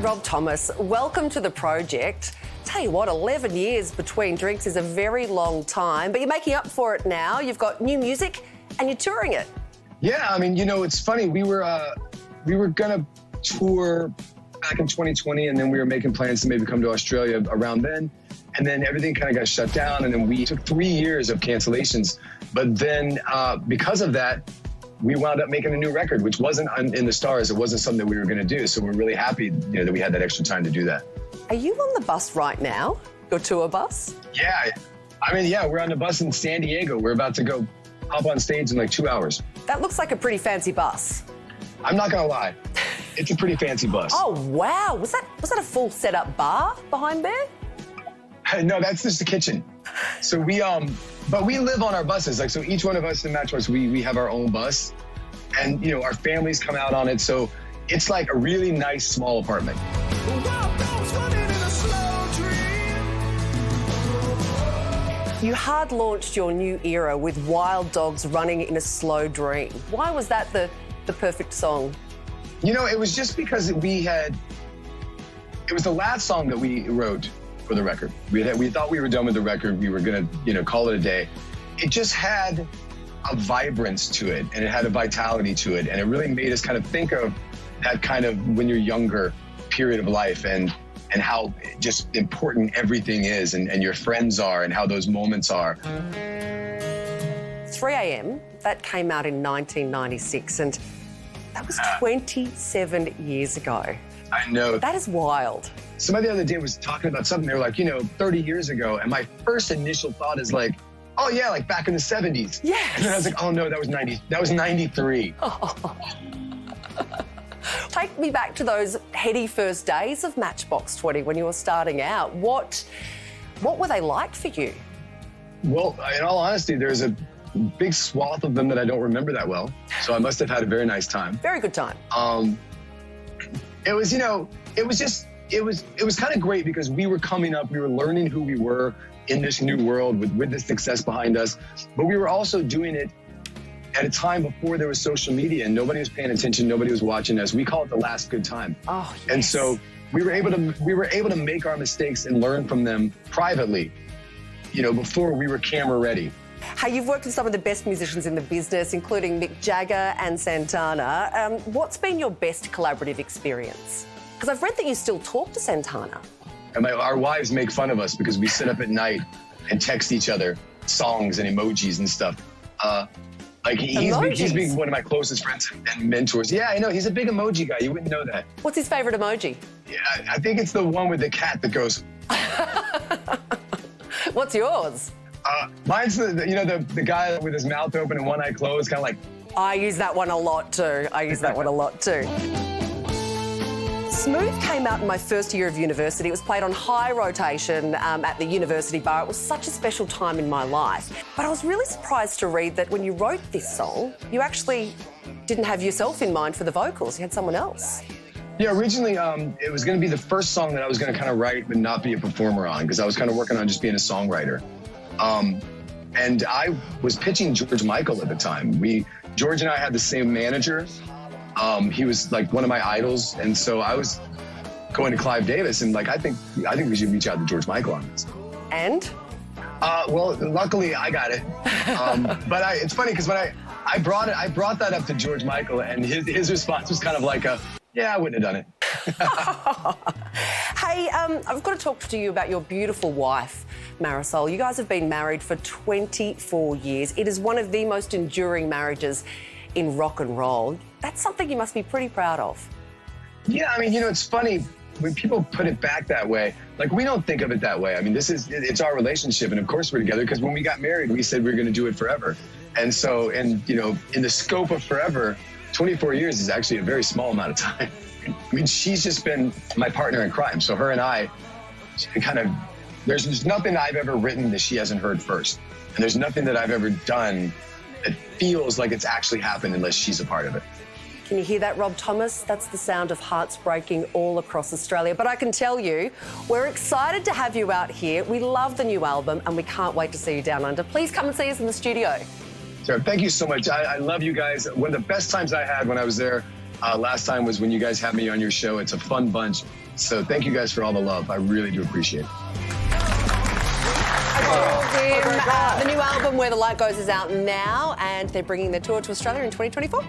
Rob Thomas, welcome to the project. Tell you what, 11 years between drinks is a very long time, but you're making up for it now. You've got new music and you're touring it. Yeah, I mean, it's funny. We were gonna tour back in 2020, and then we were making plans to maybe come to Australia around then. And then everything kind of got shut down, and then we took 3 years of cancellations. But then because of that, we wound up making a new record, which wasn't in the stars. It wasn't something that we were going to do. So we're really happy, that we had that extra time to do that. Are you on the bus right now? Your tour bus? Yeah. We're on the bus in San Diego. We're about to go hop on stage in like 2 hours. That looks like a pretty fancy bus. I'm not going to lie. It's a pretty fancy bus. Oh, wow. Was that a full setup bar behind there? No, that's just the kitchen. So but we live on our buses. So each one of us in Matchbox, we have our own bus, and our families come out on it. So it's like a really nice small apartment. You hard launched your new era with Wild Dogs Running in a Slow Dream. Why was that the perfect song? It was just because it was the last song that we wrote for the record. We thought we were done with the record. We were gonna, call it a day. It just had a vibrance to it, and it had a vitality to it, and it really made us kind of think of that kind of when you're younger period of life, and how just important everything is, and your friends are, and how those moments are. 3 a.m. that came out in 1996, and that was 27 years ago. I know. That is wild. Somebody the other day was talking about something. They were like, 30 years ago. And my first initial thought is like, oh yeah, like back in the 70s. Yes. And then I was like, oh no, that was 93. Oh. Take me back to those heady first days of Matchbox 20 when you were starting out. What were they like for you? Well, in all honesty, there's a big swath of them that I don't remember that well. So I must have had a very nice time. Very good time. It was, it was kind of great because we were coming up, we were learning who we were in this new world with this success behind us, but we were also doing it at a time before there was social media and nobody was paying attention, nobody was watching us. We call it the last good time. Oh, yes. And so we were able to make our mistakes and learn from them privately, before we were camera ready. Hey, you've worked with some of the best musicians in the business, including Mick Jagger and Santana. What's been your best collaborative experience? Because I've read that you still talk to Santana. And our wives make fun of us because we sit up at night and text each other songs and emojis and stuff. He's been one of my closest friends and mentors. Yeah, I know. He's a big emoji guy. You wouldn't know that. What's his favorite emoji? Yeah, I think it's the one with the cat that goes. What's yours? Mine's the guy with his mouth open and one eye closed, kind of like. I use that one a lot too. Smooth came out in my first year of university. It was played on high rotation at the university bar. It was such a special time in my life. But I was really surprised to read that when you wrote this song, you actually didn't have yourself in mind for the vocals. You had someone else. Yeah, originally it was going to be the first song that I was going to kind of write but not be a performer on, because I was kind of working on just being a songwriter. And I was pitching George Michael at the time. George and I had the same manager. He was like one of my idols, and so I was going to Clive Davis, and I think we should reach out to George Michael on this. And? Well, luckily I got it. But it's funny because when I brought that up to George Michael, and his response was kind of like yeah, I wouldn't have done it. Hey, I've got to talk to you about your beautiful wife, Marisol. You guys have been married for 24 years. It is one of the most enduring marriages in rock and roll. That's something you must be pretty proud of. Yeah, I mean, it's funny when people put it back that way. We don't think of it that way. I mean, it's our relationship, and of course we're together because when we got married, we said we were going to do it forever. And so, in the scope of forever, 24 years is actually a very small amount of time. I mean, she's just been my partner in crime. So her and I there's nothing I've ever written that she hasn't heard first. And there's nothing that I've ever done that feels like it's actually happened unless she's a part of it. Can you hear that, Rob Thomas? That's the sound of hearts breaking all across Australia. But I can tell you, we're excited to have you out here. We love the new album and we can't wait to see you down under. Please come and see us in the studio. Sarah, thank you so much. I love you guys. One of the best times I had when I was there last time was when you guys had me on your show. It's a fun bunch. So thank you guys for all the love. I really do appreciate it. The new album, Where the Light Goes, is out now, and they're bringing their tour to Australia in 2024.